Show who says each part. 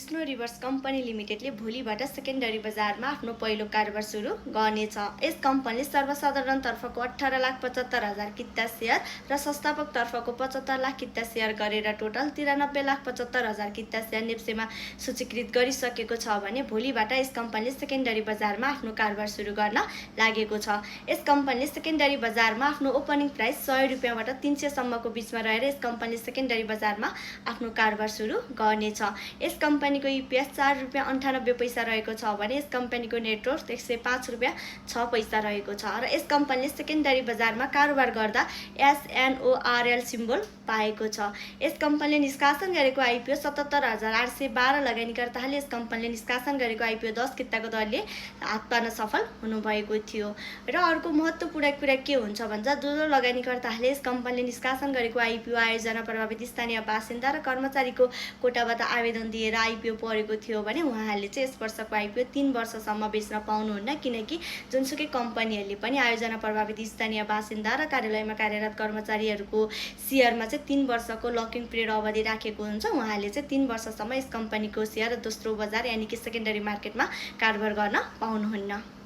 Speaker 1: Vishnu reverse company लिमिटेडले भोलिबाट secondary बजारमा आफ्नो पहिलो कारोबार सुरु गर्नेछ। यस कम्पनीले सर्वसाधारणतर्फको 18,75,000 किता सेयर र संस्थापकतर्फको 75 लाख किता सेयर गरेर टोटल 93,75,000 किता सेयर नेप्सेमा सूचीकृत गरिसकेको छ भने भोलिबाट यस कम्पनीले सेकेन्डरी बजारमा आफ्नो कारोबार सुरु गर्न लागेको छ। यस कम्पनीले सेकेन्डरी बजारमा आफ्नो ओपनिङ प्राइस 100 रुपैयाँबाट 300 सम्मको बीचमा रहेर यस कम्पनीले सेकेन्डरी बजारमा आफ्नो कारोबार सुरु गर्नेछ। यस कम्पनीको इपिएस 4 रुपैयाँ 98 पैसा रहेको छ भने यस कम्पनीको नेटवर्थ 105 रुपैयाँ 6 पैसा रहेको छ र यस कम्पनीले सेकेन्डरी बजारमा कारोबार गर्दा SNORL सिम्बल पाएको छ। यस कम्पनीले निष्कासन गरेको आइपिओ 77,812 लगानीकर्ताहरूले यस कम्पनीले निष्कासन गरेको आइपिओ 10 किताको दरले हात पार्न सफल हुनुभएको थियो। र अर्को महत्त्वपूर्ण कुरा के हुन्छ भन्छ जो लगानीकर्ताहरूले यस कम्पनीले निष्कासन गरेको आइपिओ आयोजना प्रभावित स्थानीय बासिन्दा र कर्मचारीको कोटाबाट आवेदन दिएर आइपिओ परेको थियो भने उहाँहरूले चाहिँ यस वर्षको आइपिओ 3 वर्षसम्म बेच्न पाउनुहुन्न, किनकि जुनसुकै कम्पनीहरूले पनि आयोजना प्रभावित स्थानीय बासिन्दा र कार्यालयमा कार्यरत कर्मचारीहरूको सेयरमा चाहिँ 3 वर्षको लकिङ पिरियड अवधि राखेको हुन्छ। उहाँहरूले चाहिँ 3 वर्षसम्म यस कम्पनीको सेयर दोस्रो बजार यानि कि सेकेन्डरी मार्केटमा कारोबार गर्न पाउनुहुन्न।